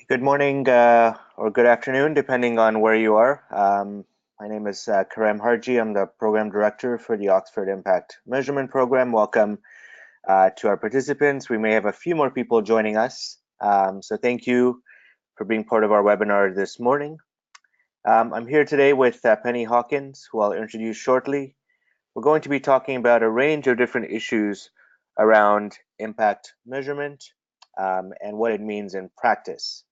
Good morning or good afternoon, depending on where you are. My name is Karim Harji. I'm the Program Director for the Oxford Impact Measurement Program. Welcome to our participants. We may have a few more people joining us, so thank you for being part of our webinar this morning. I'm here today with Penny Hawkins, who I'll introduce shortly. We're going to be talking about a range of different issues around impact measurement and what it means in practice.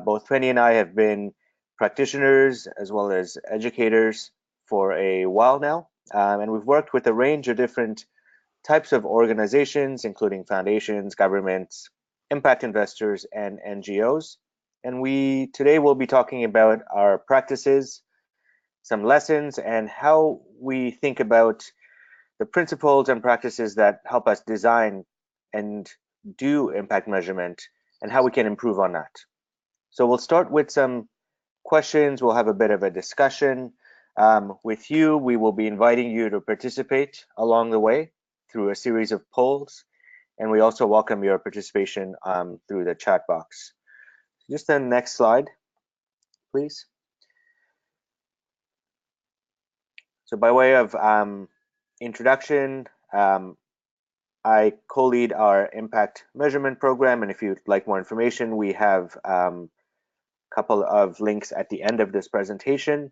Both Penny and I have been practitioners as well as educators for a while now, and we've worked with a range of different types of organizations, including foundations, governments, impact investors, and NGOs. And we today will be talking about our practices, some lessons, and how we think about the principles and practices that help us design and do impact measurement and how we can improve on that. So we'll start with some questions. We'll have a bit of a discussion with you. We will be inviting you to participate along the way through a series of polls, and we also welcome your participation through the chat box. Just the next slide, please. So by way of introduction, I co-lead our impact measurement program, and if you'd like more information, we have a couple of links at the end of this presentation,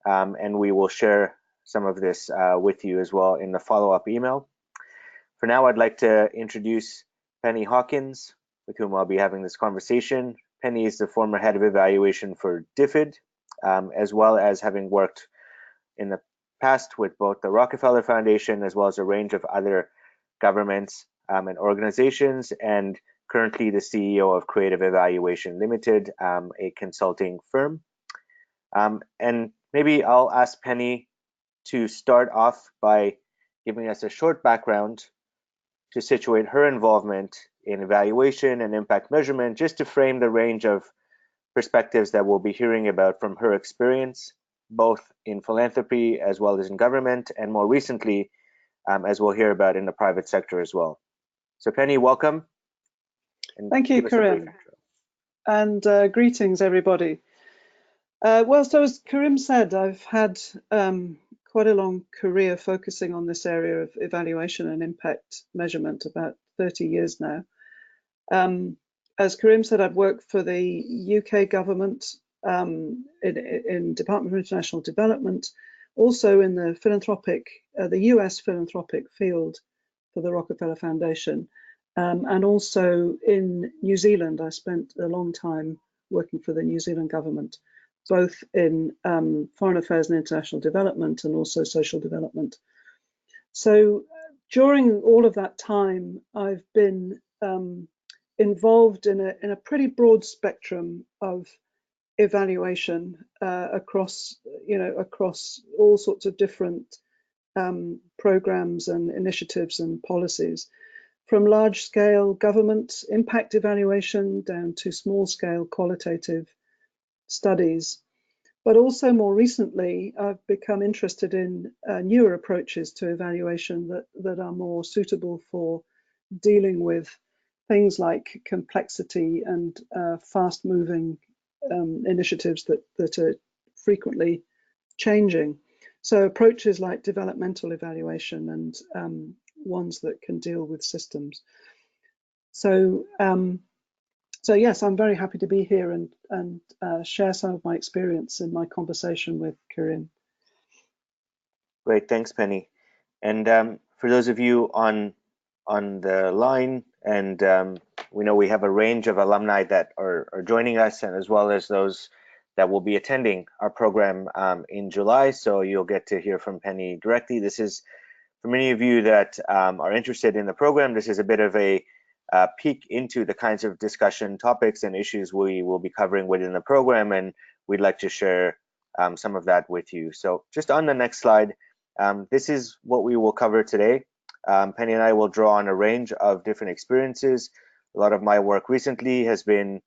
and we will share some of this with you as well in the follow-up email. For now, I'd like to introduce Penny Hawkins, with whom I'll be having this conversation. Penny is the former head of evaluation for DFID, as well as having worked in the past with both the Rockefeller Foundation as well as a range of other governments and organizations, and currently the CEO of Creative Evaluation Limited, a consulting firm. And maybe I'll ask Penny to start off by giving us a short background to situate her involvement in evaluation and impact measurement, just to frame the range of perspectives that we'll be hearing about from her experience, both in philanthropy as well as in government, and more recently, as we'll hear about in the private sector as well. So Penny, welcome. Thank you, Karim. And greetings, everybody. Well, so as Karim said, I've had quite a long career focusing on this area of evaluation and impact measurement, about 30 years now. As Karim said, I've worked for the UK government in Department of International Development, also in the the US philanthropic field for the Rockefeller Foundation, and also in New Zealand. I spent a long time working for the New Zealand government, both in foreign affairs and international development and also social development. So during all of that time, I've been involved in a pretty broad spectrum of evaluation across all sorts of different programs and initiatives and policies, from large-scale government impact evaluation down to small-scale qualitative studies. But also more recently, I've become interested in newer approaches to evaluation that are more suitable for dealing with things like complexity and fast-moving initiatives that are frequently changing. So approaches like developmental evaluation and ones that can deal with systems. So yes, I'm very happy to be here and share some of my experience in my conversation with Karim. Great, thanks, Penny. And for those of you on the line, and we know we have a range of alumni that are joining us, and as well as those that will be attending our program in July, so you'll get to hear from Penny directly. This is, for many of you that are interested in the program, this is a bit of a peek into the kinds of discussion topics and issues we will be covering within the program, and we'd like to share some of that with you. So just on the next slide, this is what we will cover today. Penny and I will draw on a range of different experiences. A lot of my work recently has been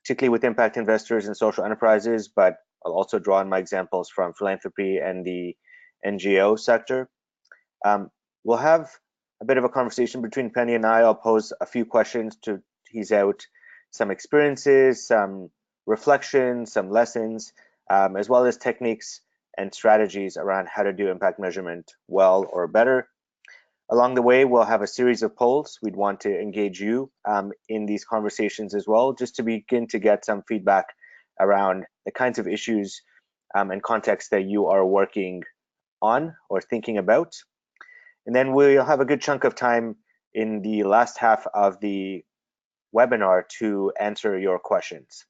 particularly with impact investors and social enterprises, but I'll also draw on my examples from philanthropy and the NGO sector. We'll have a bit of a conversation between Penny and I. I'll pose a few questions to tease out some experiences, some reflections, some lessons, as well as techniques and strategies around how to do impact measurement well or better. Along the way, we'll have a series of polls. We'd want to engage you in these conversations as well, just to begin to get some feedback around the kinds of issues and contexts that you are working on or thinking about. And then we'll have a good chunk of time in the last half of the webinar to answer your questions.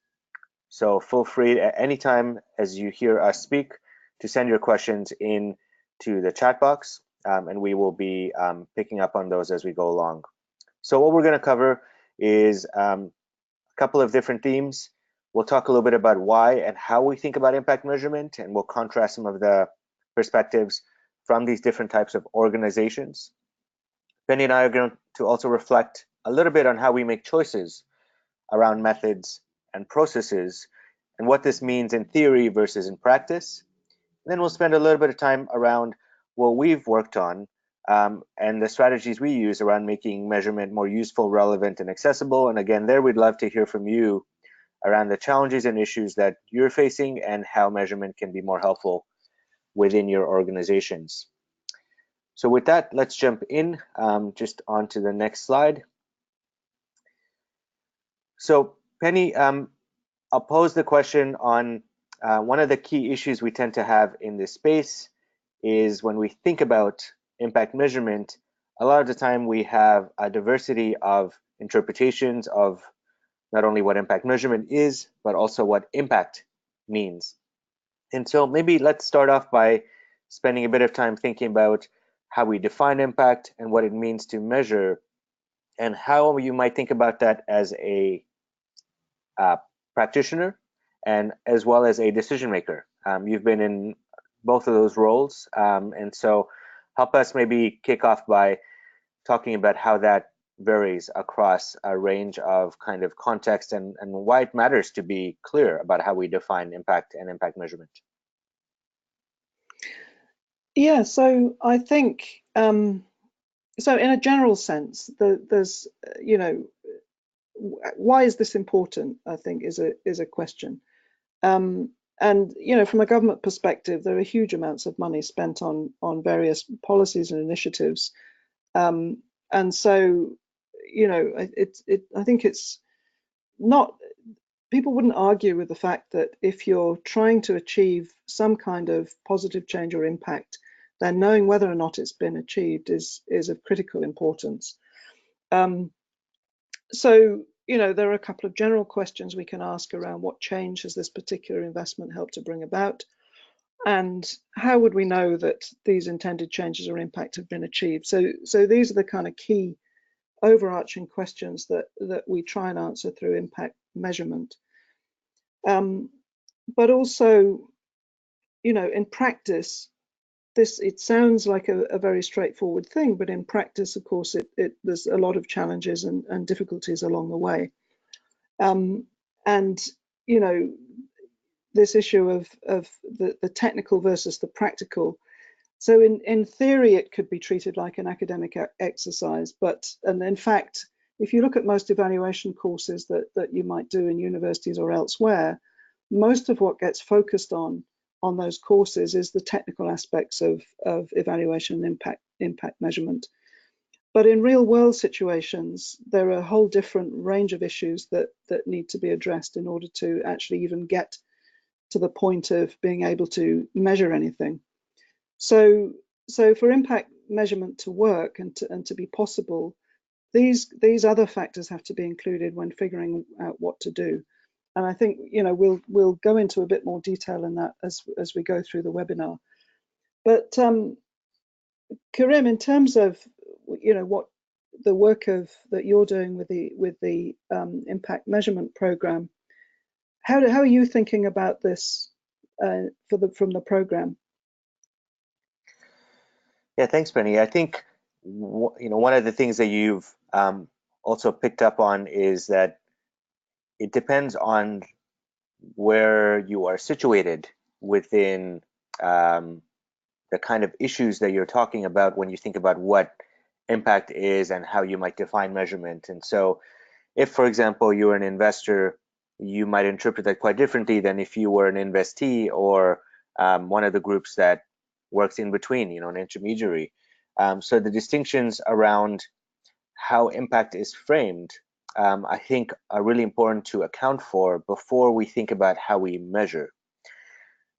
So feel free at any time as you hear us speak to send your questions in to the chat box, and we will be picking up on those as we go along. So what we're going to cover is a couple of different themes. We'll talk a little bit about why and how we think about impact measurement, and we'll contrast some of the perspectives from these different types of organizations. Penny and I are going to also reflect a little bit on how we make choices around methods and processes and what this means in theory versus in practice. And then we'll spend a little bit of time around what we've worked on and the strategies we use around making measurement more useful, relevant, and accessible. And again, there we'd love to hear from you around the challenges and issues that you're facing and how measurement can be more helpful within your organizations. So with that, let's jump in just onto the next slide. So Penny, I'll pose the question on one of the key issues we tend to have in this space is when we think about impact measurement, a lot of the time we have a diversity of interpretations of not only what impact measurement is, but also what impact means. And so maybe let's start off by spending a bit of time thinking about how we define impact and what it means to measure, and how you might think about that as a practitioner and as well as a decision maker. You've been in both of those roles, and so help us maybe kick off by talking about how that varies across a range of kind of context and why it matters to be clear about how we define impact and impact measurement. Yeah, so I think, so in a general sense, there's, you know, why is this important, I think, is a question. And, you know, from a government perspective, there are huge amounts of money spent on various policies and initiatives. And so, you know, I think it's not, people wouldn't argue with the fact that if you're trying to achieve some kind of positive change or impact, then knowing whether or not it's been achieved is of critical importance. So, you know, there are a couple of general questions we can ask around what change has this particular investment helped to bring about, and how would we know that these intended changes or impact have been achieved. So these are the kind of key overarching questions that we try and answer through impact measurement. But also, you know, in practice, it sounds like a very straightforward thing, but in practice, of course, there's a lot of challenges and difficulties along the way. And, you know, this issue of the technical versus the practical. So in theory, it could be treated like an academic exercise, and in fact, if you look at most evaluation courses that you might do in universities or elsewhere, most of what gets focused on those courses is the technical aspects of evaluation and impact measurement. But in real world situations, there are a whole different range of issues that need to be addressed in order to actually even get to the point of being able to measure anything. So for impact measurement to work and to be possible, these other factors have to be included when figuring out what to do. And I think, you know, we'll go into a bit more detail in that as we go through the webinar. But Karim, in terms of, you know, what the work that you're doing with the impact measurement program, how are you thinking about this from the program? Yeah, thanks, Penny. I think, you know, one of the things that you've also picked up on is that it depends on where you are situated within the kind of issues that you're talking about when you think about what impact is and how you might define measurement. And so if, for example, you're an investor, you might interpret that quite differently than if you were an investee or one of the groups that works in between, an intermediary. So the distinctions around how impact is framed, I think, are really important to account for before we think about how we measure.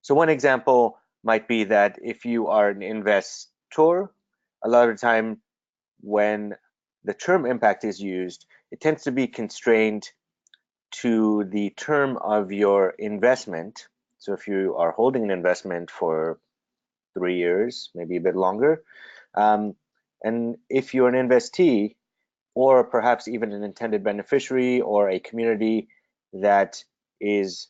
So one example might be that if you are an investor, a lot of the time when the term impact is used, it tends to be constrained to the term of your investment. So if you are holding an investment for 3 years, maybe a bit longer, and if you're an investee, or perhaps even an intended beneficiary or a community that is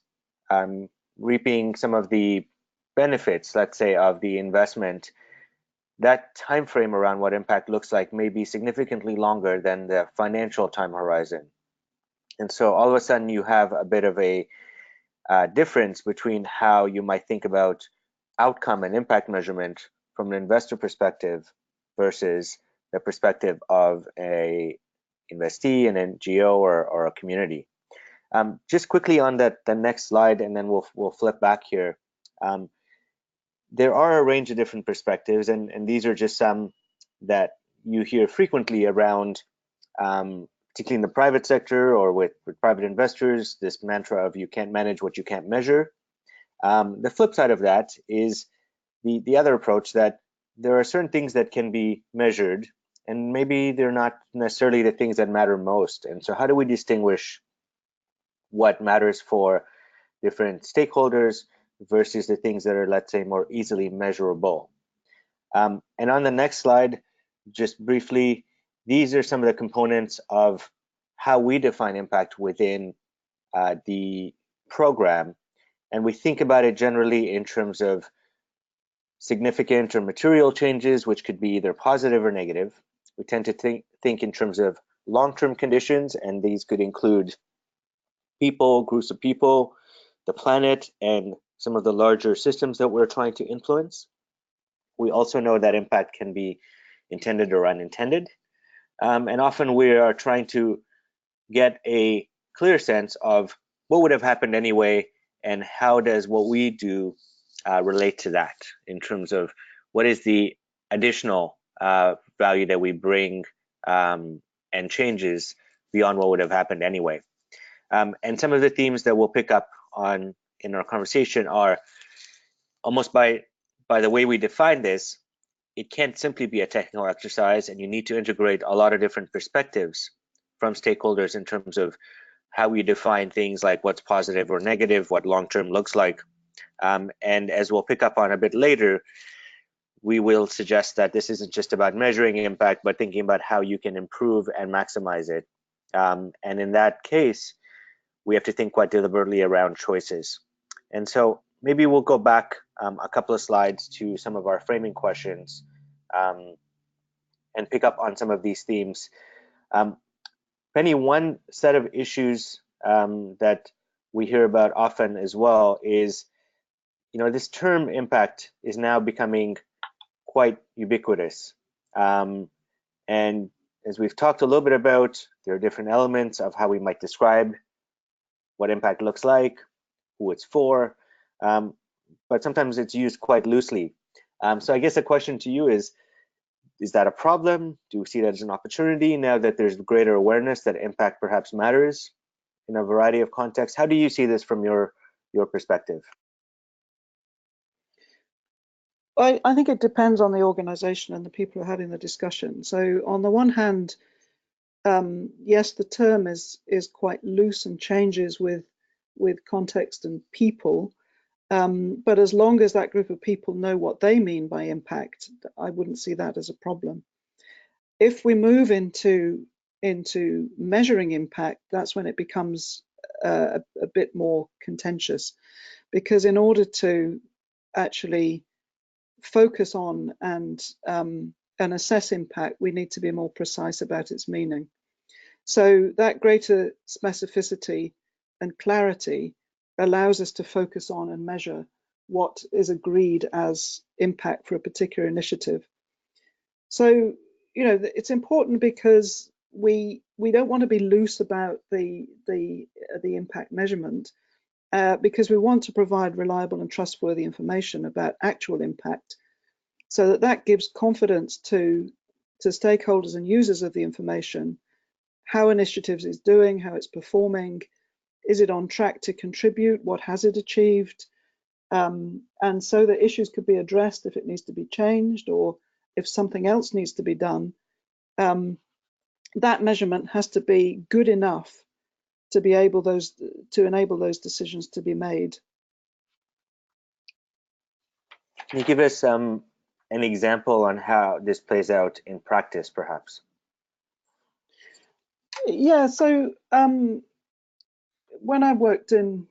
reaping some of the benefits, let's say, of the investment, that time frame around what impact looks like may be significantly longer than the financial time horizon. And so all of a sudden you have a bit of a difference between how you might think about outcome and impact measurement from an investor perspective versus the perspective of a investee, an NGO, or a community. Just quickly on the next slide, and then we'll flip back here. There are a range of different perspectives, and these are just some that you hear frequently around, particularly in the private sector or with private investors, this mantra of you can't manage what you can't measure. The flip side of that is the other approach that there are certain things that can be measured, and maybe they're not necessarily the things that matter most. And so how do we distinguish what matters for different stakeholders versus the things that are, let's say, more easily measurable? And on the next slide, just briefly, these are some of the components of how we define impact within the program. And we think about it generally in terms of significant or material changes, which could be either positive or negative. We tend to think in terms of long-term conditions, and these could include people, groups of people, the planet, and some of the larger systems that we're trying to influence. We also know that impact can be intended or unintended. And often we are trying to get a clear sense of what would have happened anyway, and how does what we do relate to that in terms of what is the additional value that we bring and changes beyond what would have happened anyway. And some of the themes that we'll pick up on in our conversation are almost by the way we define this, it can't simply be a technical exercise, and you need to integrate a lot of different perspectives from stakeholders in terms of how we define things like what's positive or negative, what long-term looks like. And as we'll pick up on a bit later, we will suggest that this isn't just about measuring impact, but thinking about how you can improve and maximize it. And in that case, we have to think quite deliberately around choices. And so maybe we'll go back a couple of slides to some of our framing questions and pick up on some of these themes. Penny, one set of issues that we hear about often as well is, this term impact is now becoming quite ubiquitous. And as we've talked a little bit about, there are different elements of how we might describe what impact looks like, who it's for, but sometimes it's used quite loosely. So I guess the question to you is that a problem? Do we see that as an opportunity now that there's greater awareness that impact perhaps matters in a variety of contexts? How do you see this from your perspective? I think it depends on the organization and the people who are having the discussion. So on the one hand, yes, the term is quite loose and changes with context and people, but as long as that group of people know what they mean by impact, I wouldn't see that as a problem. If we move into measuring impact, that's when it becomes a bit more contentious, because in order to actually focus on and assess impact, we need to be more precise about its meaning. So that greater specificity and clarity allows us to focus on and measure what is agreed as impact for a particular initiative. So, it's important because we don't want to be loose about the impact measurement because we want to provide reliable and trustworthy information about actual impact, so that gives confidence to stakeholders and users of the information, how initiatives is doing, how it's performing, is it on track to contribute, what has it achieved, and so that issues could be addressed if it needs to be changed or if something else needs to be done. That measurement has to be good enough to be able to enable those decisions to be made. Can you give us an example on how this plays out in practice, perhaps? Yeah, so when I worked in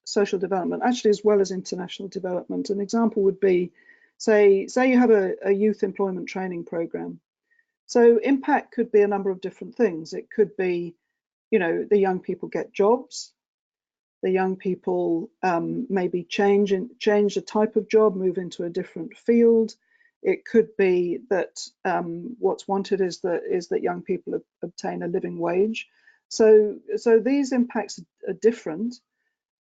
social development, actually as well as international development, an example would be, say you have a youth employment training program. So impact could be a number of different things. It could be, you know, the young people get jobs, the young people maybe change the type of job, move into a different field. It could be that what's wanted is that young people obtain a living wage. So these impacts are different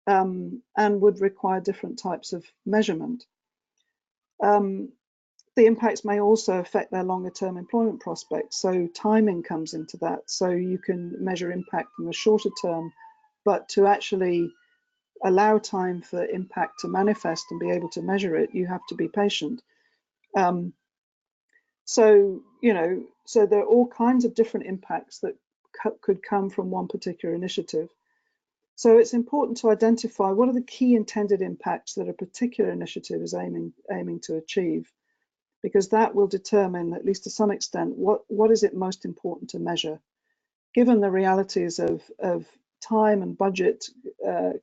and would require different types of measurement. The impacts may also affect their longer term employment prospects. So timing comes into that. So you can measure impact in the shorter term, but to actually allow time for impact to manifest and be able to measure it, you have to be patient. So there are all kinds of different impacts that could come from one particular initiative. So it's important to identify what are the key intended impacts that a particular initiative is aiming to achieve, because that will determine, at least to some extent, what is it most important to measure. Given the realities of time and budget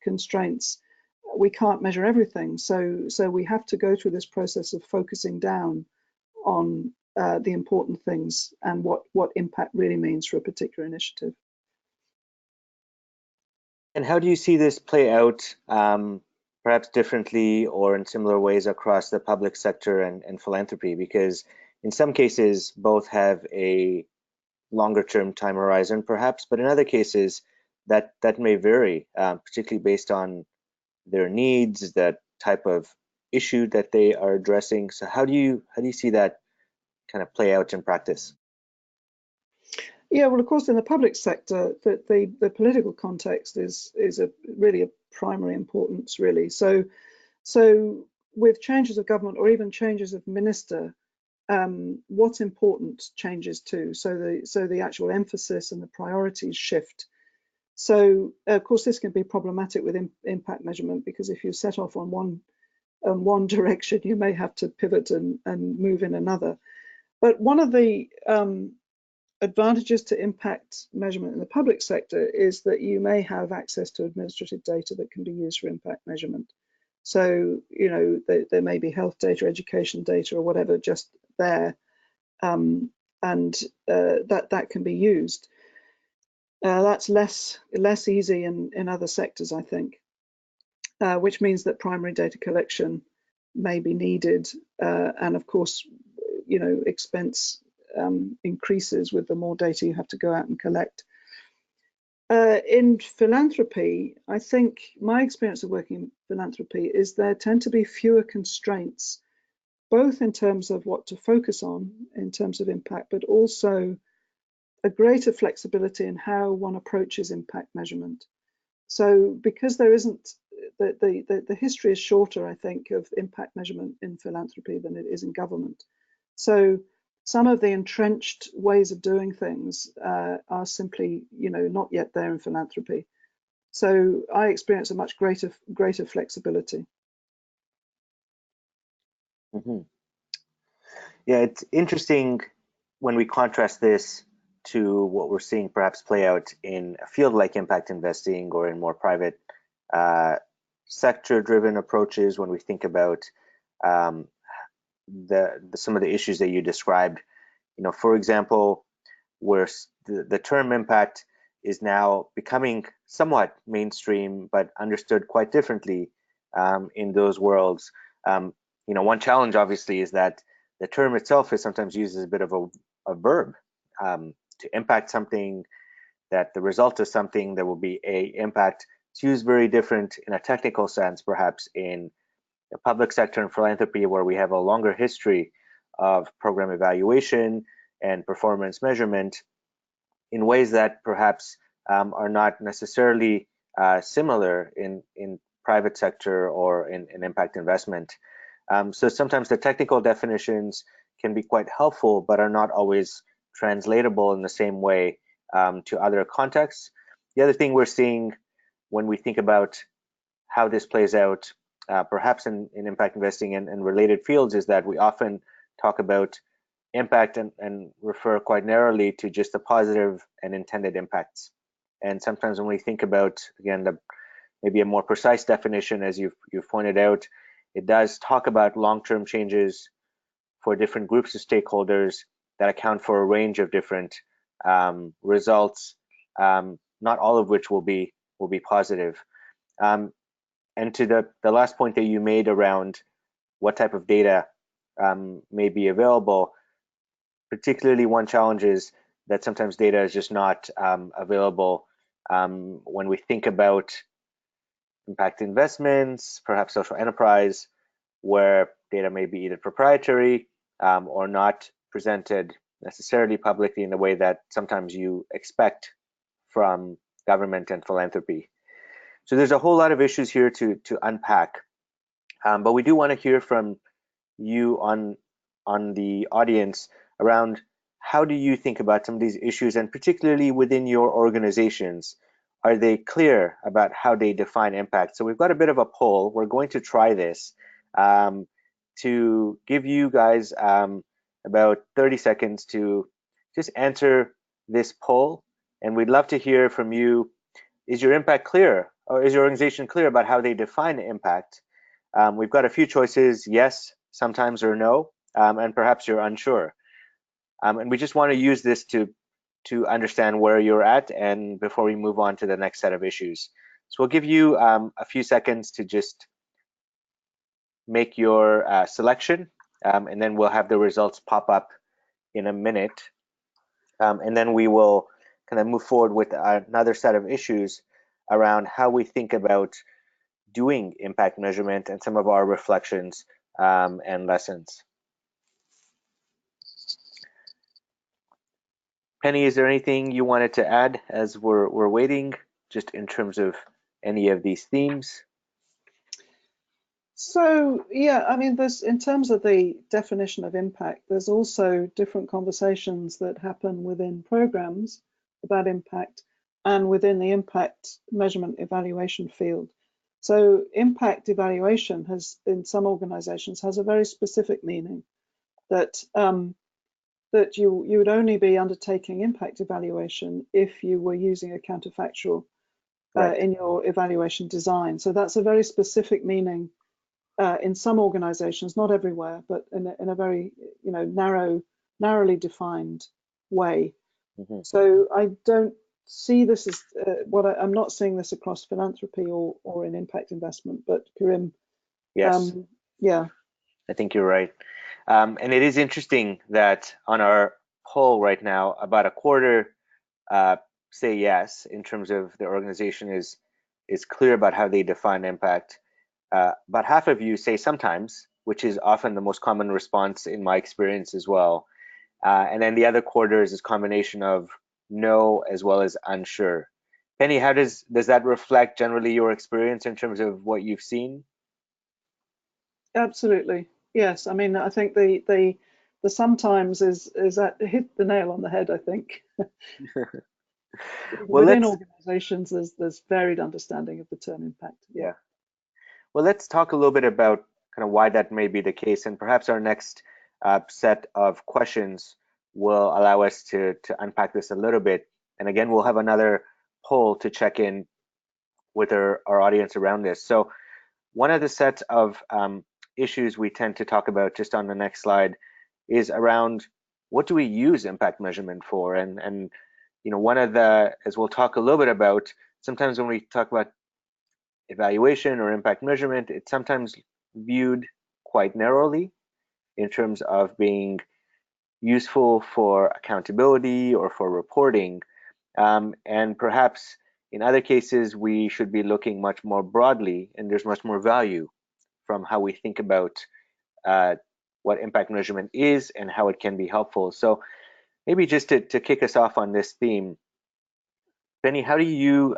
constraints, we can't measure everything. So we have to go through this process of focusing down on the important things and what impact really means for a particular initiative. And how do you see this play out, perhaps differently or in similar ways across the public sector and philanthropy? Because in some cases, both have a longer term time horizon, perhaps, but in other cases, that may vary, particularly based on their needs, that type of issue that they are addressing. So how do you see that kind of play out in practice? Yeah, well, of course, in the public sector, the political context is really a primary importance, really. So with changes of government or even changes of minister, what's important changes too. So the actual emphasis and the priorities shift. So of course, this can be problematic with impact measurement, because if you set off on one direction, you may have to pivot and move in another. But one of the advantages to impact measurement in the public sector is that you may have access to administrative data that can be used for impact measurement. So, you know, there may be health data, education data, or whatever just there, and that can be used. That's less easy in other sectors, I think, which means that primary data collection may be needed, and of course, you know, expense increases with the more data you have to go out and collect. In philanthropy, I think my experience of working in philanthropy is there tend to be fewer constraints, both in terms of what to focus on in terms of impact, but also a greater flexibility in how one approaches impact measurement. So because there isn't, the history is shorter, I think, of impact measurement in philanthropy than it is in government. So some of the entrenched ways of doing things are simply, you know, not yet there in philanthropy. So I experience a much greater flexibility. Mm-hmm. Yeah, it's interesting when we contrast this to what we're seeing perhaps play out in a field like impact investing or in more private sector-driven approaches. When we think about some of the issues that you described, you know, for example, where the term impact is now becoming somewhat mainstream, but understood quite differently in those worlds. You know, one challenge obviously is that the term itself is sometimes used as a bit of a verb, to impact something, that the result of something, there will be a impact. It's used very different in a technical sense, perhaps in the public sector and philanthropy, where we have a longer history of program evaluation and performance measurement in ways that perhaps are not necessarily similar in private sector or in impact investment. So sometimes the technical definitions can be quite helpful, but are not always translatable in the same way to other contexts. The other thing we're seeing when we think about how this plays out, perhaps in impact investing and related fields, is that we often talk about impact and refer quite narrowly to just the positive and intended impacts. And sometimes when we think about, again, maybe a more precise definition, as you've pointed out, it does talk about long-term changes for different groups of stakeholders that account for a range of different results, not all of which will be positive. And to the last point that you made around what type of data may be available, particularly one challenge is that sometimes data is just not available when we think about impact investments, perhaps social enterprise, where data may be either proprietary or not presented necessarily publicly in the way that sometimes you expect from government and philanthropy. So there's a whole lot of issues here to unpack, but we do want to hear from you on the audience around how do you think about some of these issues, and particularly within your organizations, are they clear about how they define impact? So we've got a bit of a poll. We're going to try this to give you guys about 30 seconds to just answer this poll, and we'd love to hear from you. Is your impact clear, or is your organization clear about how they define impact? We've got a few choices: yes, sometimes, or no, and perhaps you're unsure. And we just want to use this to understand where you're at, and before we move on to the next set of issues. So we'll give you a few seconds to just make your selection, and then we'll have the results pop up in a minute. And then we will kind of move forward with another set of issues around how we think about doing impact measurement and some of our reflections and lessons. Penny, is there anything you wanted to add as we're waiting, just in terms of any of these themes? So yeah, I mean, there's, in terms of the definition of impact, there's also different conversations that happen within programs about impact and within the impact measurement evaluation field. So impact evaluation has, in some organizations, has a very specific meaning, that that you would only be undertaking impact evaluation if you were using a counterfactual in your evaluation design. So that's a very specific meaning in some organizations, not everywhere, but in a very narrowly defined way. Mm-hmm. So I don't see this as I'm not seeing this across philanthropy or in impact investment, but Karim. Yes. Yeah. I think you're right. And it is interesting that on our poll right now, about a quarter say yes, in terms of the organization is clear about how they define impact. About half of you say sometimes, which is often the most common response in my experience as well. And then the other quarter is this combination of no as well as unsure. Penny, how does that reflect generally your experience in terms of what you've seen? Absolutely. Yes, I mean, I think the sometimes is that hit the nail on the head, I think. Well, within organizations, there's varied understanding of the term impact. Yeah. Well, let's talk a little bit about kind of why that may be the case, and perhaps our next set of questions will allow us to unpack this a little bit. And again, we'll have another poll to check in with our audience around this. So one of the sets of issues we tend to talk about just on the next slide is around what do we use impact measurement for? And one of the, as we'll talk a little bit about, sometimes when we talk about evaluation or impact measurement, it's sometimes viewed quite narrowly in terms of being useful for accountability or for reporting. And perhaps in other cases, we should be looking much more broadly, and there's much more value from how we think about what impact measurement is and how it can be helpful. So maybe just to kick us off on this theme, Penny, how do you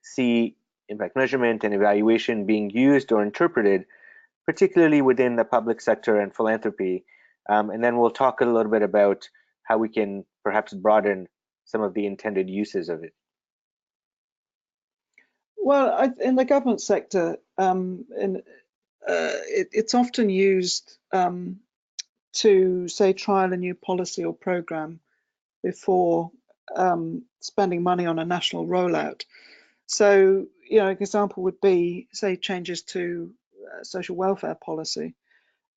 see impact measurement and evaluation being used or interpreted, particularly within the public sector and philanthropy? And then we'll talk a little bit about how we can perhaps broaden some of the intended uses of it. Well, in the government sector, it's often used to, say, trial a new policy or program before spending money on a national rollout. So, you know, an example would be, say, changes to social welfare policy,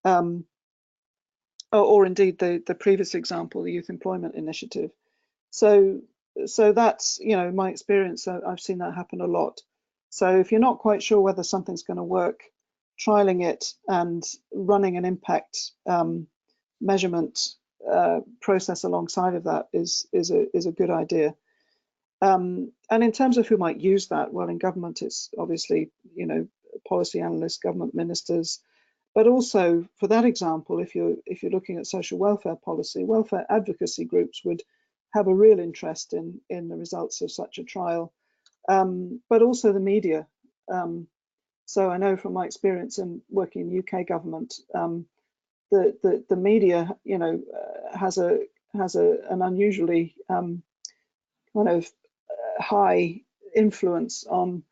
or indeed the previous example, the Youth Employment Initiative. So that's, you know, my experience, I've seen that happen a lot. So if you're not quite sure whether something's going to work, trialing it and running an impact measurement process alongside of that is a good idea. And in terms of who might use that, well, in government, it's obviously, you know, policy analysts, government ministers, but also for that example, if you're looking at social welfare policy, welfare advocacy groups would have a real interest in the results of such a trial, but also the media. So I know from my experience in working in UK government, the media, you know, has an unusually kind of high influence on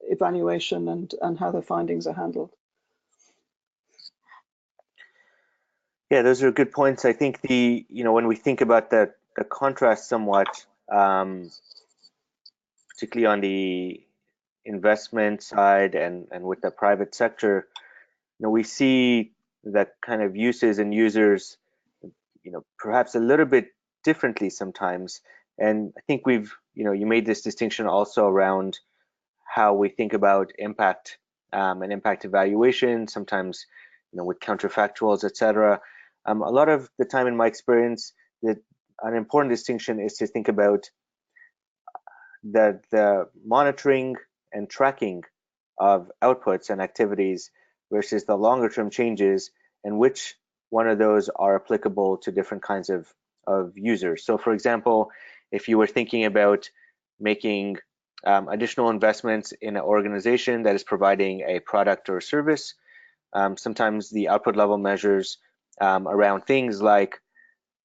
evaluation and how the findings are handled. Yeah, those are good points. I think when we think about the contrast somewhat, particularly on the investment side and with the private sector, we see that kind of uses and users, perhaps a little bit differently sometimes. And I think you made this distinction also around how we think about impact and impact evaluation, sometimes, with counterfactuals, etc. A lot of the time in my experience, that an important distinction is to think about the monitoring and tracking of outputs and activities versus the longer term changes, and which one of those are applicable to different kinds of users. So for example, if you were thinking about making additional investments in an organization that is providing a product or service, sometimes the output level measures around things like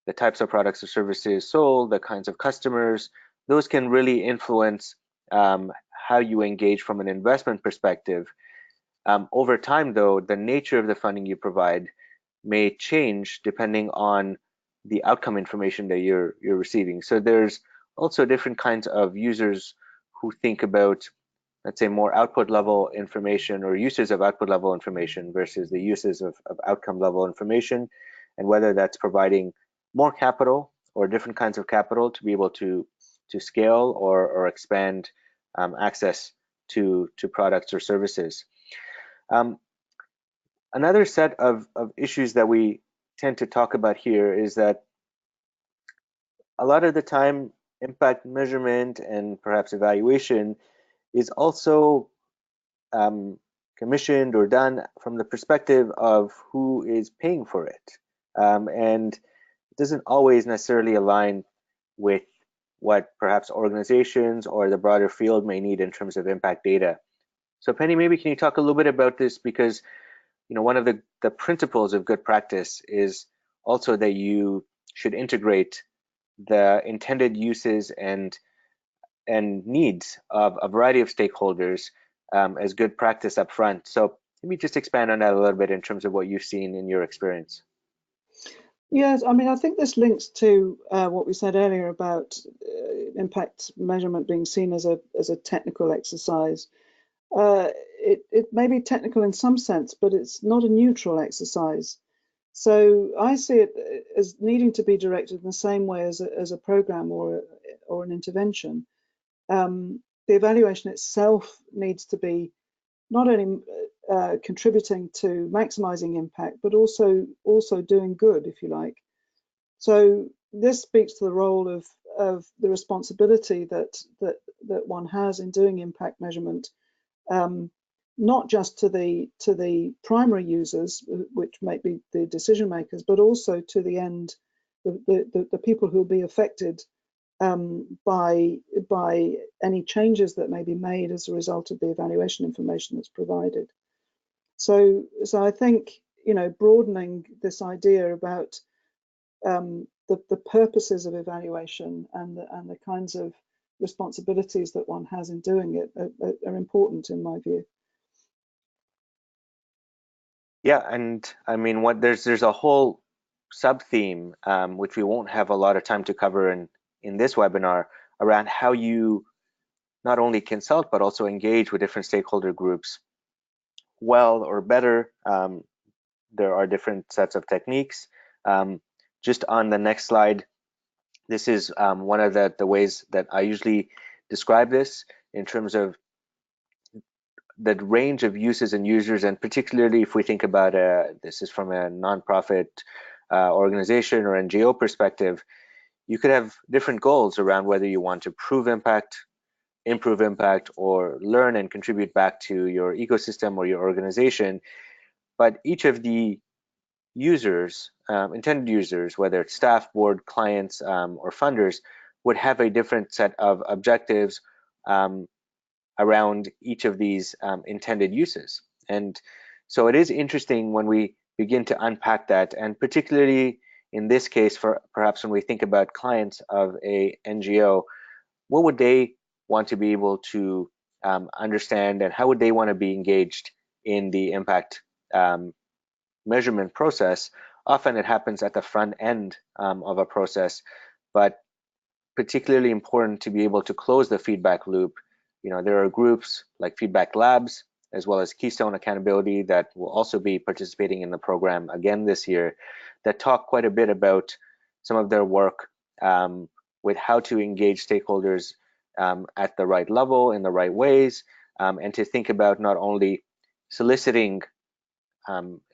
the types of products or services sold, the kinds of customers, those can really influence how you engage from an investment perspective. Over time, though, the nature of the funding you provide may change depending on the outcome information that you're receiving. So there's also different kinds of users who think about, let's say, more output level information or uses of output level information versus the uses of outcome level information, and whether that's providing more capital or different kinds of capital to be able to scale or expand access to products or services. Another set of issues that we tend to talk about here is that a lot of the time impact measurement and perhaps evaluation is also commissioned or done from the perspective of who is paying for it. And it doesn't always necessarily align with what perhaps organizations or the broader field may need in terms of impact data. So Penny, maybe can you talk a little bit about this, because one of the principles of good practice is also that you should integrate the intended uses and needs of a variety of stakeholders as good practice up front. So maybe just expand on that a little bit in terms of what you've seen in your experience. Yes, I mean, I think this links to what we said earlier about impact measurement being seen as a technical exercise. It may be technical in some sense, but it's not a neutral exercise. So I see it as needing to be directed in the same way as a program or an intervention. The evaluation itself needs to be not only contributing to maximizing impact, but also doing good, if you like. So this speaks to the role of the responsibility that one has in doing impact measurement, not just to the primary users, which might be the decision makers, but also to the end, the people who will be affected by any changes that may be made as a result of the evaluation information that's provided. So I think, you know, broadening this idea about the purposes of evaluation and the kinds of responsibilities that one has in doing it are important in my view. Yeah, and I mean, there's a whole sub-theme which we won't have a lot of time to cover in this webinar, around how you not only consult but also engage with different stakeholder groups well or better. There are different sets of techniques. Just on the next slide, this is one of the ways that I usually describe this in terms of the range of uses and users, and particularly if we think about this is from a nonprofit organization or NGO perspective, you could have different goals around whether you want to improve impact, or learn and contribute back to your ecosystem or your organization. But each of the users, intended users, whether it's staff, board, clients, or funders, would have a different set of objectives around each of these intended uses. And so it is interesting when we begin to unpack that, and particularly in this case, for perhaps when we think about clients of a NGO, what would they want to be able to understand, and how would they want to be engaged in the impact measurement process? Often it happens at the front end of a process, but particularly important to be able to close the feedback loop. You know, there are groups like Feedback Labs, as well as Keystone Accountability, that will also be participating in the program again this year, that talk quite a bit about some of their work with how to engage stakeholders at the right level, in the right ways, and to think about not only soliciting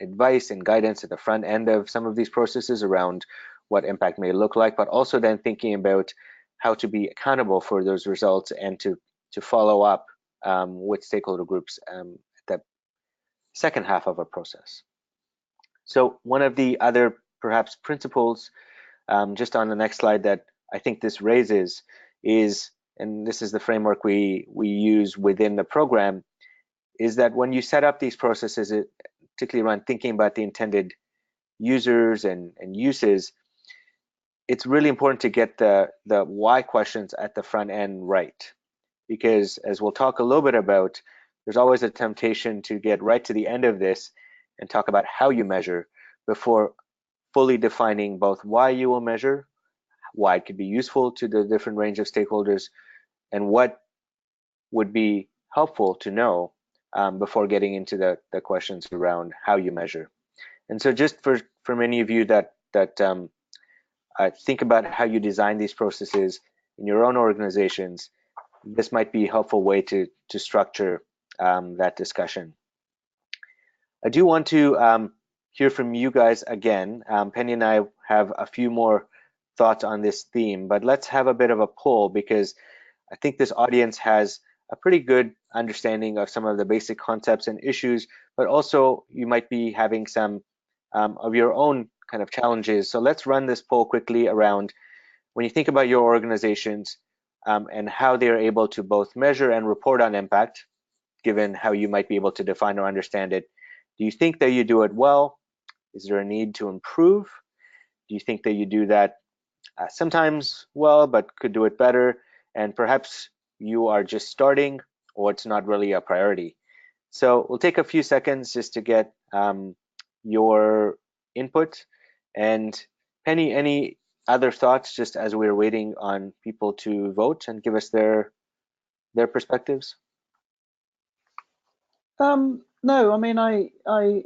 advice and guidance at the front end of some of these processes around what impact may look like, but also then thinking about how to be accountable for those results and to follow up with stakeholder groups at the second half of a process. So one of the other perhaps principles, just on the next slide, that I think this raises is, and this is the framework we use within the program, is that when you set up these processes, particularly around thinking about the intended users and uses, it's really important to get the why questions at the front end right. Because as we'll talk a little bit about, there's always a temptation to get right to the end of this and talk about how you measure before fully defining both why you will measure, why it could be useful to the different range of stakeholders, and what would be helpful to know before getting into the questions around how you measure. And so just for many of you that think about how you design these processes in your own organizations, this might be a helpful way to structure that discussion. I do want to hear from you guys again. Penny and I have a few more thoughts on this theme, but let's have a bit of a poll, because I think this audience has a pretty good understanding of some of the basic concepts and issues, but also you might be having some of your own kind of challenges. So let's run this poll quickly around, when you think about your organizations and how they are able to both measure and report on impact, given how you might be able to define or understand it. Do you think that you do it well? Is there a need to improve? Do you think that you do that sometimes well, but could do it better? And perhaps you are just starting, or it's not really a priority. So we'll take a few seconds just to get your input. And Penny, any other thoughts just as we're waiting on people to vote and give us their perspectives? No, I mean, I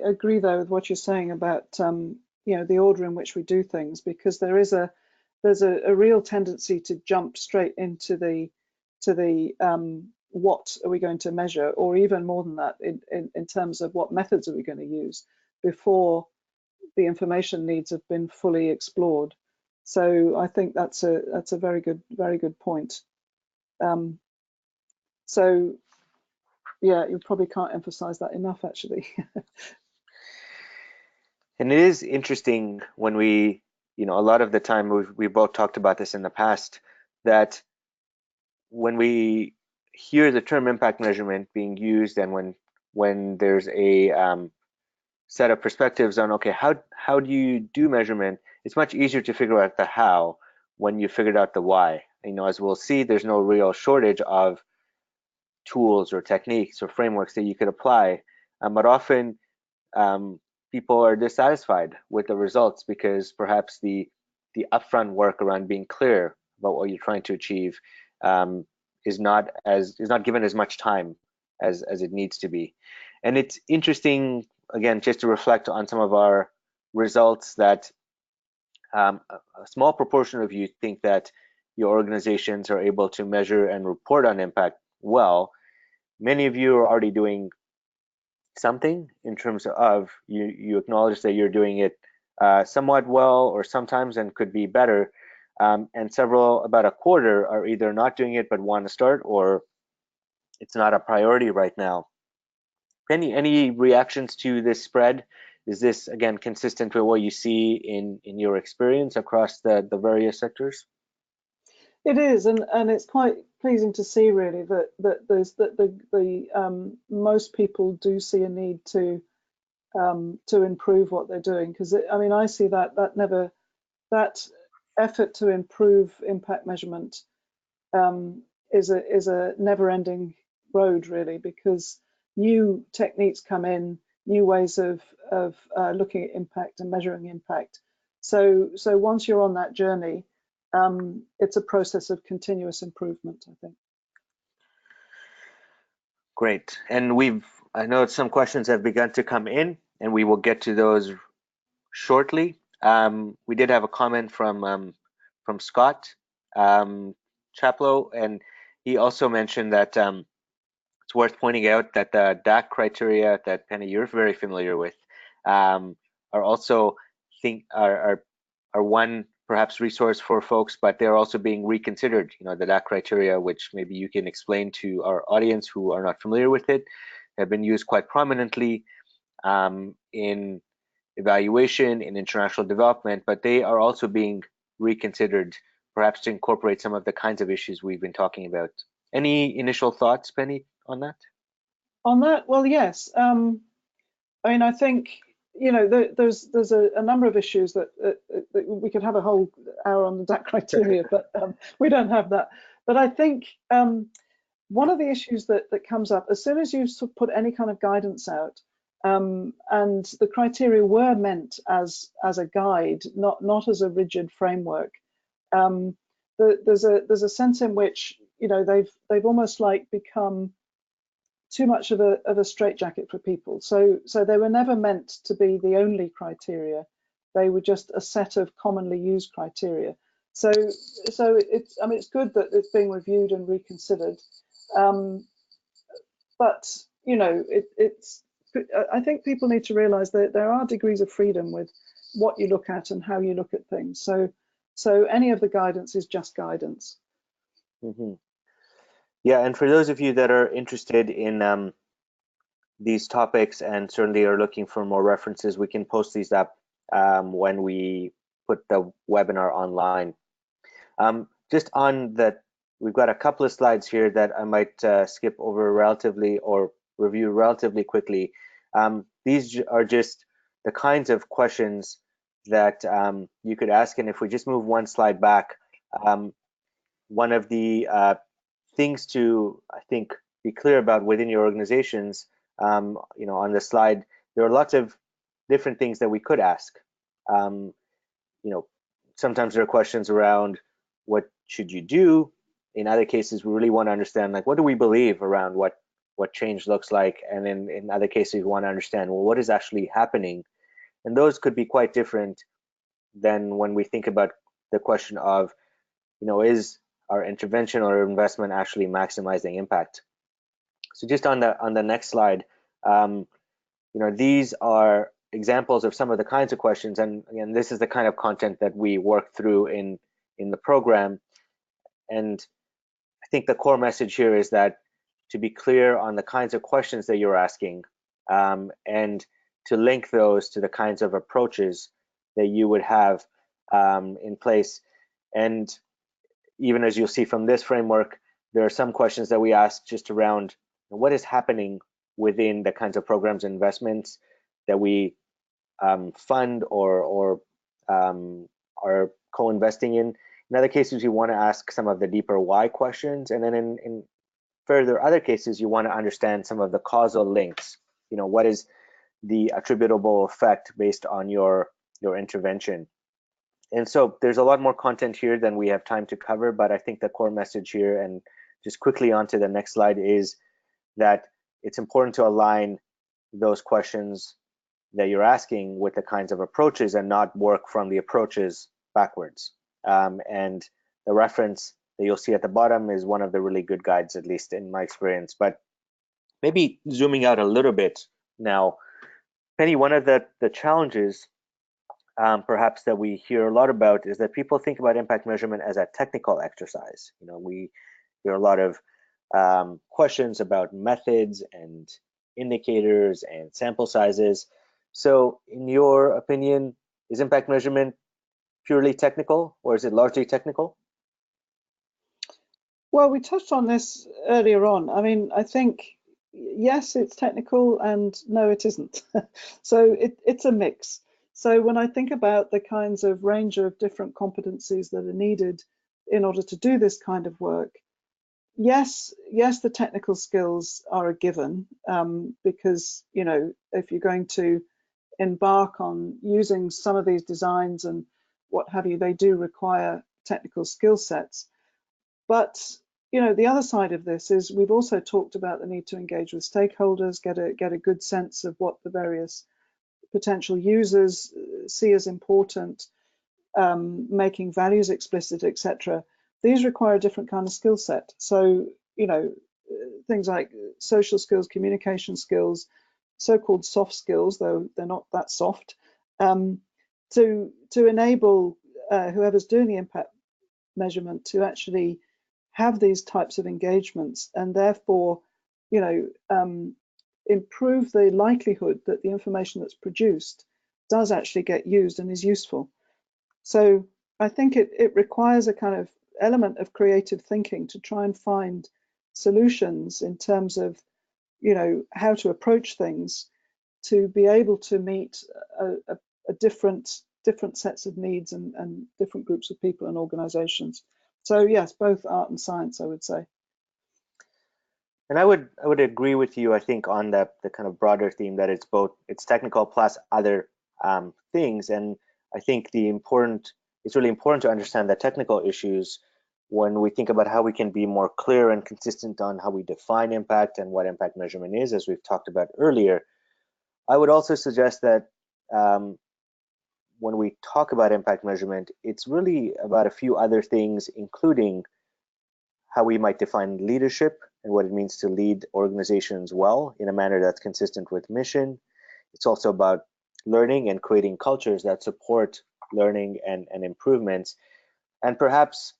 agree though with what you're saying about you know, the order in which we do things, because there's a real tendency to jump straight into the what are we going to measure, or even more than that, in terms of what methods are we going to use before the information needs have been fully explored. So I think that's a very good point. So yeah, you probably can't emphasize that enough, actually. And it is interesting when we, a lot of the time we both talked about this in the past, that when we hear the term impact measurement being used, and when there's a set of perspectives on, okay, how do you do measurement, it's much easier to figure out the how when you figured out the why. As we'll see, there's no real shortage of tools or techniques or frameworks that you could apply, but often people are dissatisfied with the results because perhaps the upfront work around being clear about what you're trying to achieve is not given as much time as it needs to be. And it's interesting, again, just to reflect on some of our results, that a small proportion of you think that your organizations are able to measure and report on impact well. Many of you are already doing something in terms of you acknowledge that you're doing it somewhat well or sometimes and could be better, and several, about a quarter, are either not doing it but want to start, or it's not a priority right now. Any reactions to this spread? Is this, again, consistent with what you see in your experience across the various sectors? It is, and it's quite pleasing to see, really, that most people do see a need to improve what they're doing. Because I mean, I see that effort to improve impact measurement is a never-ending road, really, because new techniques come in, new ways of looking at impact and measuring impact. So once you're on that journey, it's a process of continuous improvement, I think. Great. And I know some questions have begun to come in, and we will get to those shortly. We did have a comment from Scott Chaplow, and he also mentioned that it's worth pointing out that the DAC criteria that Penny, you're very familiar with, are also are one perhaps resource for folks, but they're also being reconsidered. The DAC criteria, which maybe you can explain to our audience who are not familiar with it, have been used quite prominently in evaluation, in international development, but they are also being reconsidered, perhaps to incorporate some of the kinds of issues we've been talking about. Any initial thoughts, Penny, on that? On that, well, yes. I mean, I think there's a number of issues that we could have a whole hour on the DAC criteria, but we don't have that. But I think one of the issues that comes up as soon as you put any kind of guidance out, and the criteria were meant as a guide, not as a rigid framework. There's a sense in which they've almost like become too much of a straitjacket for people. So they were never meant to be the only criteria. They were just a set of commonly used criteria. So it's good that it's being reviewed and reconsidered. But I think people need to realize that there are degrees of freedom with what you look at and how you look at things. So any of the guidance is just guidance. Mm-hmm. Yeah, and for those of you that are interested in these topics and certainly are looking for more references, we can post these up when we put the webinar online. Just on that, we've got a couple of slides here that I might skip over relatively or review relatively quickly. These are just the kinds of questions that you could ask, and if we just move one slide back, one of the things to, I think, be clear about within your organizations, on the slide, there are lots of different things that we could ask. Sometimes there are questions around what should you do. In other cases, we really want to understand, like, what do we believe around what change looks like? And then in other cases, we want to understand, well, what is actually happening? And those could be quite different than when we think about the question of, is our intervention or investment actually maximizing impact? So just on the next slide, these are examples of some of the kinds of questions, and again, this is the kind of content that we work through in the program. And I think the core message here is that to be clear on the kinds of questions that you're asking, and to link those to the kinds of approaches that you would have in place. And even as you'll see from this framework, there are some questions that we ask just around what is happening within the kinds of programs and investments that we fund or are co-investing in. In other cases, you want to ask some of the deeper why questions, and then in further other cases, you want to understand some of the causal links. What is the attributable effect based on your intervention? And so there's a lot more content here than we have time to cover, but I think the core message here, and just quickly onto the next slide, is that it's important to align those questions that you're asking with the kinds of approaches and not work from the approaches backwards. And the reference that you'll see at the bottom is one of the really good guides, at least in my experience. But maybe zooming out a little bit now, Penny, one of the challenges perhaps that we hear a lot about is that people think about impact measurement as a technical exercise. We hear a lot of questions about methods and indicators and sample sizes. So in your opinion, is impact measurement purely technical, or is it largely technical? Well, we touched on this earlier on. I mean, I think, yes, it's technical, and no, it isn't. So it's a mix. So when I think about the kinds of range of different competencies that are needed in order to do this kind of work, yes, the technical skills are a given, because, if you're going to embark on using some of these designs and what have you, they do require technical skill sets. But, the other side of this is we've also talked about the need to engage with stakeholders, get a good sense of what the various potential users see as important, making values explicit, etc. These require a different kind of skill set. So, things like social skills, communication skills, so-called soft skills, though they're not that soft, to enable whoever's doing the impact measurement to actually have these types of engagements, and therefore, improve the likelihood that the information that's produced does actually get used and is useful. So I think it requires a kind of element of creative thinking to try and find solutions in terms of, how to approach things to be able to meet a different sets of needs and different groups of people and organizations. So yes, both art and science, I would say. And I would agree with you, I think, on the kind of broader theme that it's technical plus other things. And I think it's really important to understand the technical issues when we think about how we can be more clear and consistent on how we define impact and what impact measurement is, as we've talked about earlier. I would also suggest that when we talk about impact measurement, it's really about a few other things, including how we might define leadership and what it means to lead organizations well in a manner that's consistent with mission. It's also about learning and creating cultures that support learning and improvements, and perhaps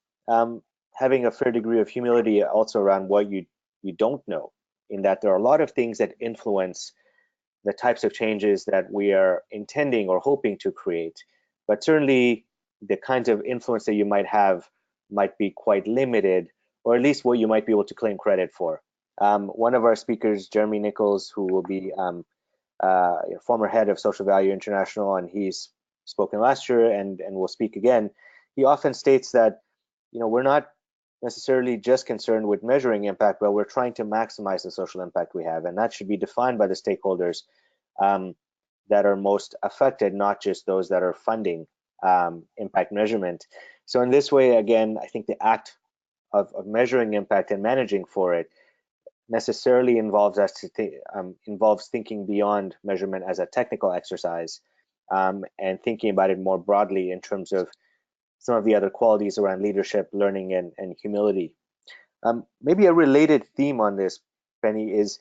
having a fair degree of humility also around what you don't know, in that there are a lot of things that influence the types of changes that we are intending or hoping to create. But certainly the kinds of influence that you might have might be quite limited, or at least what you might be able to claim credit for. One of our speakers, Jeremy Nichols, who will be former head of Social Value International, and he's spoken last year and will speak again, he often states that we're not necessarily just concerned with measuring impact, but we're trying to maximize the social impact we have, and that should be defined by the stakeholders that are most affected, not just those that are funding impact measurement. So in this way, again, I think the act of measuring impact and managing for it necessarily involves involves thinking beyond measurement as a technical exercise, and thinking about it more broadly in terms of some of the other qualities around leadership, learning, and humility. Maybe a related theme on this, Penny, is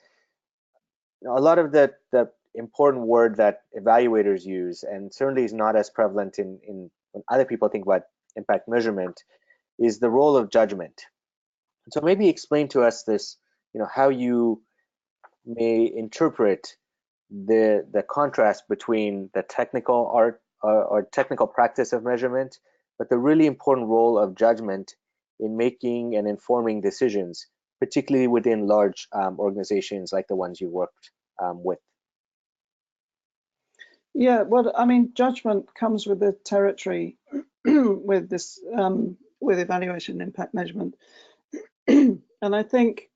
a lot of the important word that evaluators use, and certainly is not as prevalent in when other people think about impact measurement, is the role of judgment. And so maybe explain to us this, how you may interpret the contrast between the technical art or technical practice of measurement, but the really important role of judgment in making and informing decisions, particularly within large organizations like the ones you worked with. Yeah, well, I mean, judgment comes with the territory with this with evaluation and impact measurement, and I think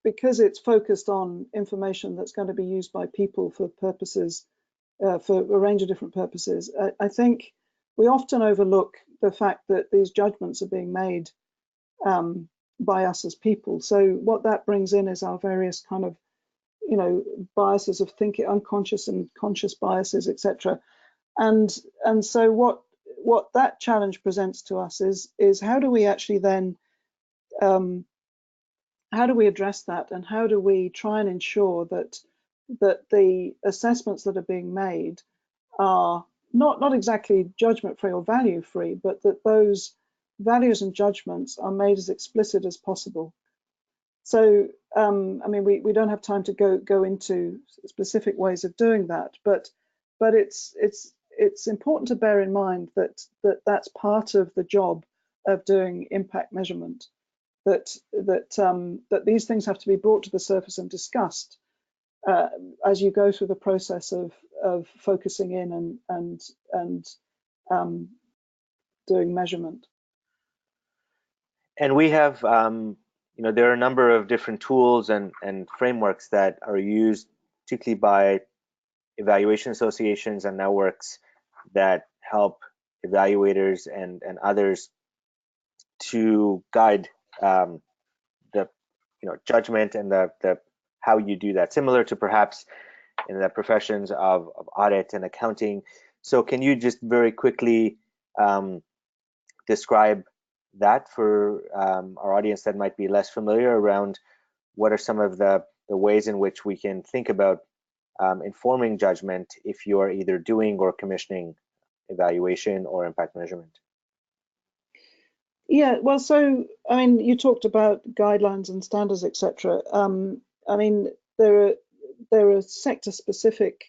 because it's focused on information that's going to be used by people for purposes, for a range of different purposes, I think we often overlook the fact that these judgments are being made by us as people. So what that brings in is our various kind of, biases of thinking, unconscious and conscious biases, etc. And so what that challenge presents to us is how do we actually then how do we address that, and how do we try and ensure that the assessments that are being made are not exactly judgment-free or value-free, but that those values and judgments are made as explicit as possible. So, I mean, we don't have time to go into specific ways of doing that, but it's important to bear in mind that that's part of the job of doing impact measurement. That these things have to be brought to the surface and discussed as you go through the process of focusing in and doing measurement. And we have, there are a number of different tools and frameworks that are used, particularly by evaluation associations and networks that help evaluators and others to guide the judgment and the how you do that, similar to perhaps in the professions of audit and accounting. So can you just very quickly describe that for our audience that might be less familiar around what are some of the ways in which we can think about informing judgment if you are either doing or commissioning evaluation or impact measurement? Yeah, well, so I mean, you talked about guidelines and standards, etc. I mean, there are sector-specific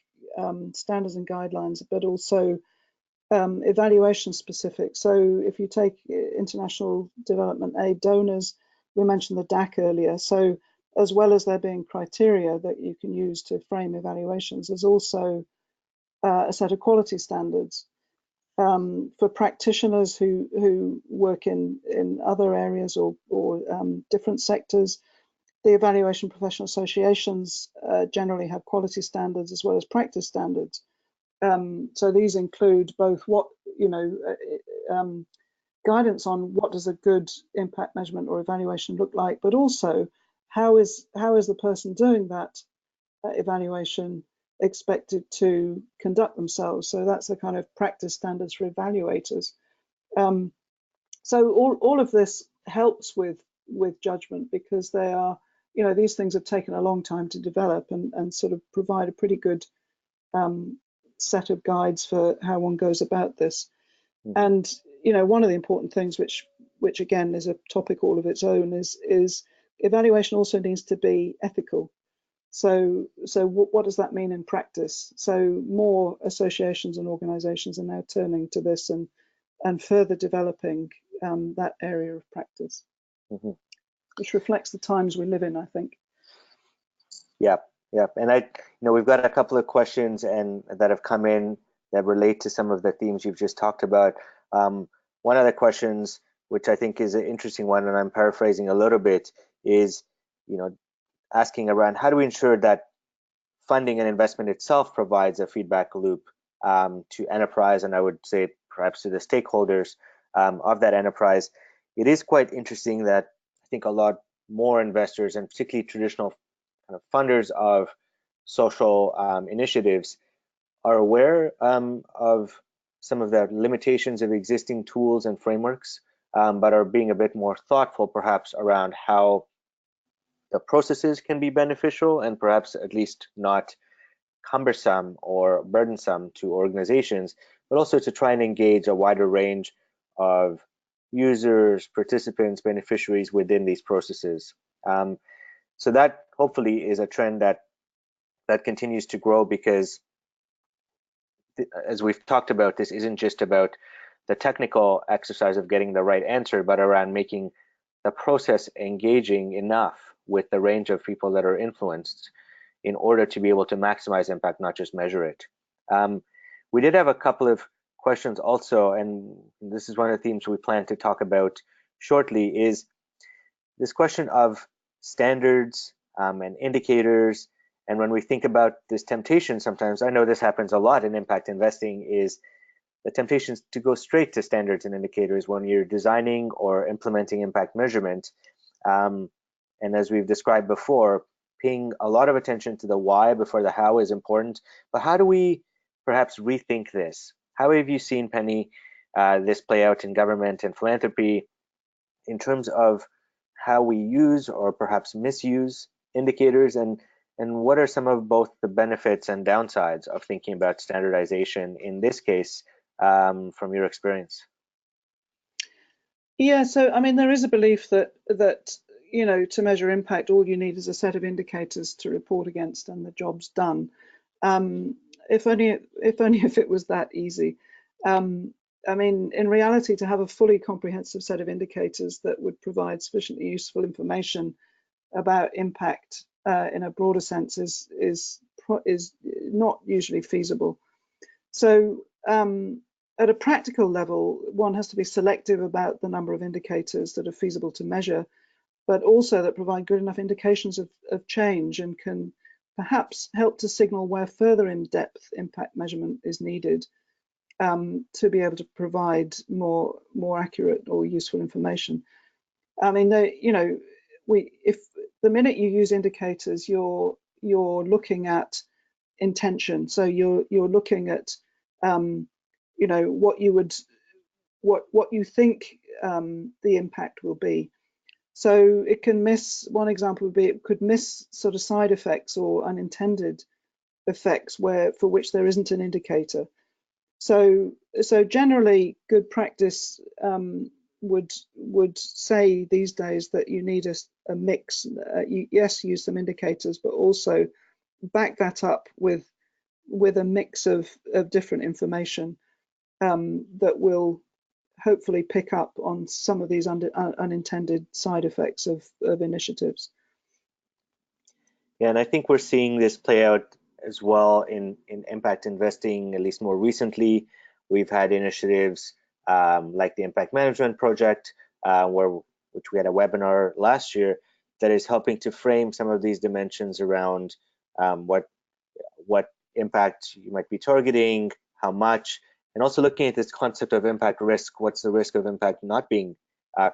standards and guidelines, but also evaluation specific. So if you take international development aid donors, we mentioned the DAC earlier. So as well as there being criteria that you can use to frame evaluations, there's also a set of quality standards. For practitioners who work in other areas or different sectors, the evaluation professional associations generally have quality standards as well as practice standards. So these include both what guidance on what does a good impact measurement or evaluation look like, but also how is the person doing that evaluation expected to conduct themselves. So that's the kind of practice standards for evaluators. So all of this helps with judgment, because they are, these things have taken a long time to develop and sort of provide a pretty good set of guides for how one goes about this. And one of the important things, which again is a topic all of its own, is evaluation also needs to be ethical. So what does that mean in practice? So more associations and organizations are now turning to this and further developing that area of practice, which reflects the times we live in, I think. Yeah, and we've got a couple of questions and that have come in that relate to some of the themes you've just talked about. One of the questions, which I think is an interesting one, and I'm paraphrasing a little bit, is asking around how do we ensure that funding and investment itself provides a feedback loop to enterprise, and I would say perhaps to the stakeholders of that enterprise. It is quite interesting that I think a lot more investors, and particularly traditional kind of funders of social initiatives, are aware of some of the limitations of existing tools and frameworks but are being a bit more thoughtful perhaps around how the processes can be beneficial and perhaps at least not cumbersome or burdensome to organizations, but also to try and engage a wider range of users, participants, beneficiaries within these processes. So that hopefully is a trend that continues to grow, because as we've talked about, this isn't just about the technical exercise of getting the right answer, but around making the process engaging enough with the range of people that are influenced in order to be able to maximize impact, not just measure it. We did have a couple of questions also, and this is one of the themes we plan to talk about shortly, is this question of standards and indicators. And when we think about this temptation, sometimes, I know this happens a lot in impact investing, is the temptation to go straight to standards and indicators when you're designing or implementing impact measurement. And as we've described before, paying a lot of attention to the why before the how is important. But how do we perhaps rethink this? How have you seen, Penny, this play out in government and philanthropy in terms of how we use or perhaps misuse indicators, and what are some of both the benefits and downsides of thinking about standardization in this case, from your experience? Yeah, so I mean, there is a belief that to measure impact, all you need is a set of indicators to report against, and the job's done. If only if it was that easy. I mean, in reality, to have a fully comprehensive set of indicators that would provide sufficiently useful information about impact in a broader sense is not usually feasible. So at a practical level, one has to be selective about the number of indicators that are feasible to measure, but also that provide good enough indications of change and can perhaps help to signal where further in-depth impact measurement is needed to be able to provide more accurate or useful information. I mean, if the minute you use indicators, you're looking at intention. So you're looking at what you think the impact will be. So it can miss. One example would be it could miss sort of side effects or unintended effects for which there isn't an indicator. So generally, good practice would say these days that you need a mix. Yes, use some indicators, but also back that up with a mix of different information that will hopefully pick up on some of these unintended side effects of initiatives. Yeah, and I think we're seeing this play out as well in impact investing, at least more recently. We've had initiatives like the Impact Management Project, which we had a webinar last year, that is helping to frame some of these dimensions around what impact you might be targeting, how much, and also looking at this concept of impact risk. What's the risk of impact not being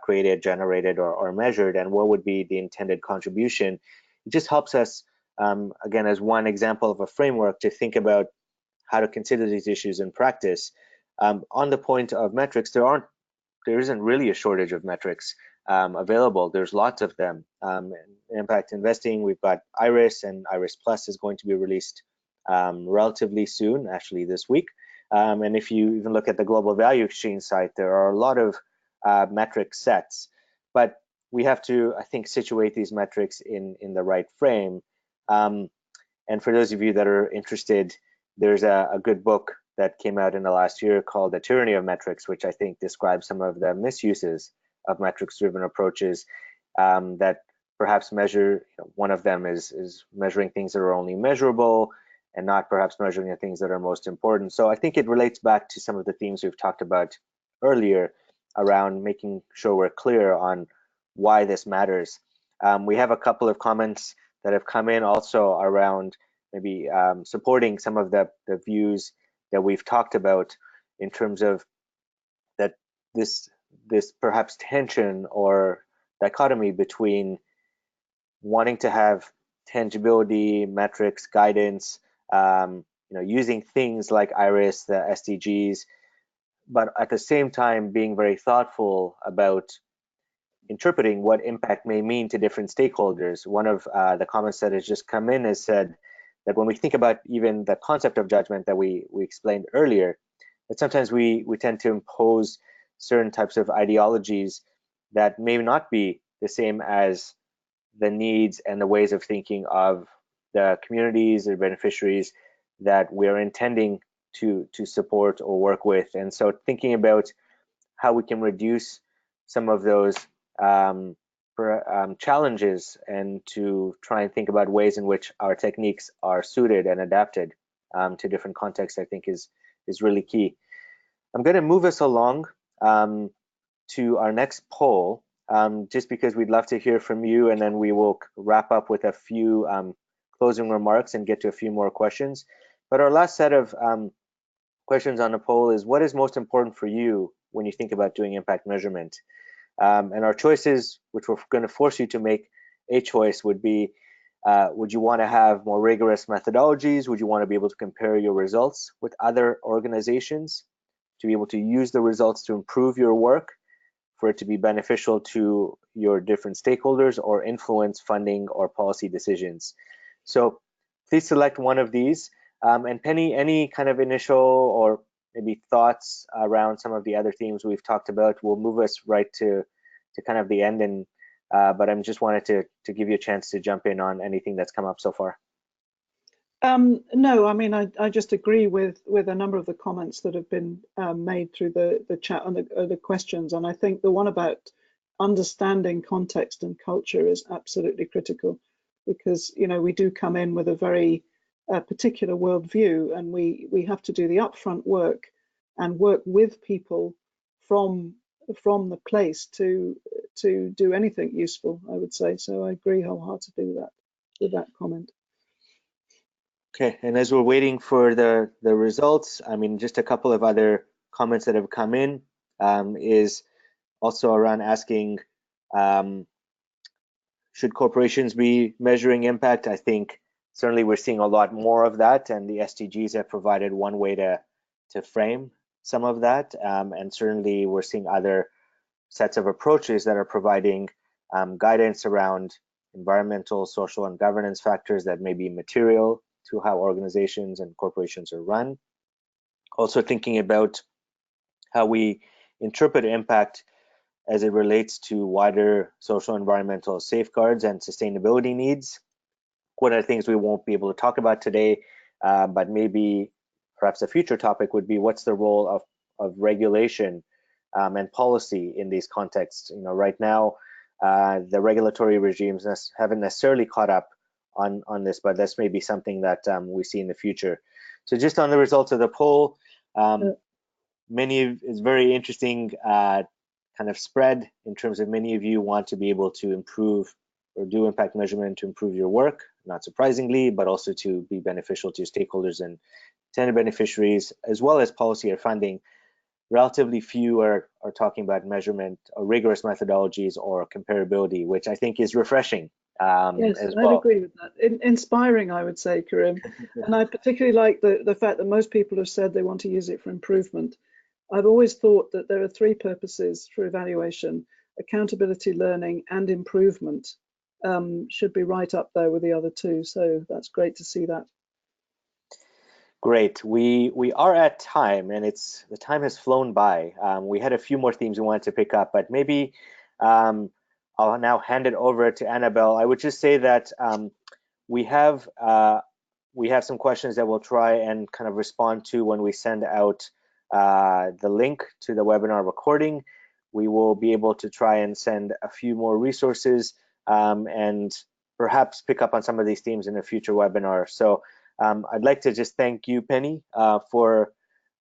created, generated, or measured, and what would be the intended contribution? It just helps us, again, as one example of a framework to think about how to consider these issues in practice. On the point of metrics, there isn't really a shortage of metrics available. There's lots of them. In impact investing, we've got IRIS, and IRIS Plus is going to be released relatively soon, actually this week. And if you even look at the Global Value Exchange site, there are a lot of metric sets, but we have to, I think, situate these metrics in the right frame. And for those of you that are interested, there's a good book that came out in the last year called The Tyranny of Metrics, which I think describes some of the misuses of metrics-driven approaches that perhaps measure. One of them is measuring things that are only measurable and not perhaps measuring the things that are most important. So I think it relates back to some of the themes we've talked about earlier around making sure we're clear on why this matters. We have a couple of comments that have come in also around maybe supporting some of the views that we've talked about in terms of that this perhaps tension or dichotomy between wanting to have tangibility, metrics, guidance, using things like IRIS, the SDGs, but at the same time being very thoughtful about interpreting what impact may mean to different stakeholders. One of the comments that has just come in has said that when we think about even the concept of judgment that we explained earlier, that sometimes we tend to impose certain types of ideologies that may not be the same as the needs and the ways of thinking of the communities or beneficiaries that we're intending to support or work with. And so thinking about how we can reduce some of those challenges and to try and think about ways in which our techniques are suited and adapted to different contexts, I think is really key. I'm going to move us along to our next poll, just because we'd love to hear from you, and then we will wrap up with a few closing remarks and get to a few more questions. But our last set of questions on the poll is, what is most important for you when you think about doing impact measurement? And our choices, which we're going to force you to make a choice, would be, would you want to have more rigorous methodologies? Would you want to be able to compare your results with other organizations, to be able to use the results to improve your work, for it to be beneficial to your different stakeholders, or influence funding or policy decisions? So please select one of these. And Penny, any kind of initial or maybe thoughts around some of the other themes we've talked about will move us right to kind of the end. And but I'm just wanted to give you a chance to jump in on anything that's come up so far. No, I mean, I just agree with a number of the comments that have been made through the chat and the questions. And I think the one about understanding context and culture is absolutely critical, because, you know, we do come in with a very particular worldview, and we have to do the upfront work and work with people from the place to do anything useful, I would say. So I agree wholeheartedly with that comment. Okay, and as we're waiting for the results, I mean, just a couple of other comments that have come in is also around asking, should corporations be measuring impact? I think certainly we're seeing a lot more of that, and the SDGs have provided one way to frame some of that, and certainly we're seeing other sets of approaches that are providing guidance around environmental, social, and governance factors that may be material to how organizations and corporations are run. Also thinking about how we interpret impact as it relates to wider social environmental safeguards and sustainability needs. One of the things we won't be able to talk about today, but maybe perhaps a future topic, would be what's the role of regulation and policy in these contexts. You know, right now, the regulatory regimes haven't necessarily caught up on this, but this may be something that we see in the future. So just on the results of the poll, it's very interesting kind of spread in terms of many of you want to be able to improve or do impact measurement to improve your work, not surprisingly, but also to be beneficial to your stakeholders and intended beneficiaries, as well as policy or funding. Relatively few are talking about measurement or rigorous methodologies or comparability, which I think is refreshing. Yes, as well. I'd agree with that. Inspiring, I would say, Karim. And I particularly like the fact that most people have said they want to use it for improvement. I've always thought that there are three purposes for evaluation: accountability, learning, and improvement. Should be right up there with the other two. So that's great to see that. Great. We are at time, and the time has flown by. We had a few more themes we wanted to pick up, but maybe I'll now hand it over to Annabelle. I would just say that we have some questions that we'll try and kind of respond to when we send out the link to the webinar recording. We will be able to try and send a few more resources and perhaps pick up on some of these themes in a future webinar. So I'd like to just thank you, Penny, for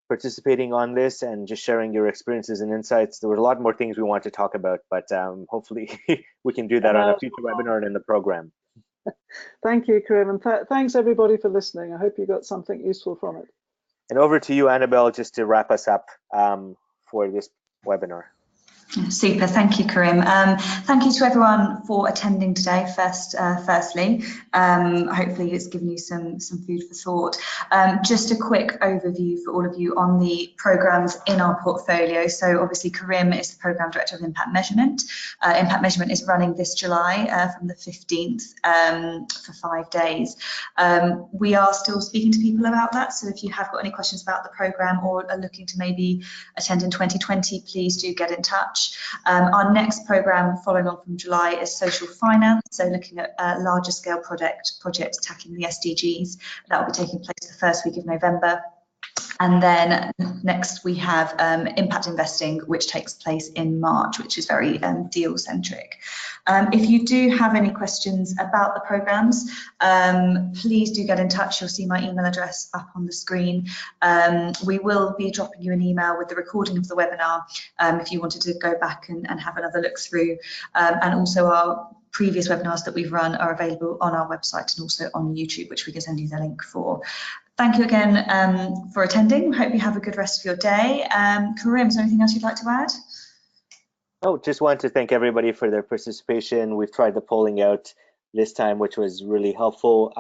participating on this and just sharing your experiences and insights. There were a lot more things we want to talk about, but hopefully we can do that on a future webinar and in the program. Thank you, Karim, and thanks everybody for listening. I hope you got something useful from it. And over to you, Annabelle, just to wrap us up for this webinar. Super, thank you, Karim. Thank you to everyone for attending today. Firstly, hopefully it's given you some food for thought. Just a quick overview for all of you on the programs in our portfolio. So obviously Karim is the Program Director of Impact Measurement. Impact Measurement is running this July from the 15th for 5 days. We are still speaking to people about that, so if you have got any questions about the program or are looking to maybe attend in 2020, please do get in touch. Our next programme following on from July is social finance, so looking at larger scale projects tackling the SDGs. That will be taking place the first week of November. And then next we have impact investing, which takes place in March, which is very deal centric. If you do have any questions about the programs, please do get in touch. You'll see my email address up on the screen. We will be dropping you an email with the recording of the webinar if you wanted to go back and have another look through. And also our previous webinars that we've run are available on our website and also on YouTube, which we can send you the link for. Thank you again for attending. Hope you have a good rest of your day. Karim, is there anything else you'd like to add? Oh, just wanted to thank everybody for their participation. We've tried the polling out this time, which was really helpful.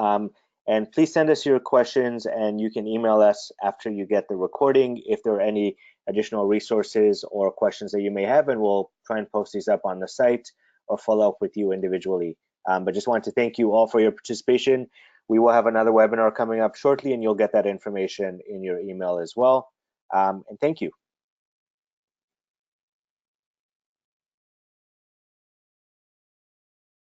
And please send us your questions, and you can email us after you get the recording if there are any additional resources or questions that you may have, and we'll try and post these up on the site or follow up with you individually. But just wanted to thank you all for your participation. We will have another webinar coming up shortly, and you'll get that information in your email as well. And thank you.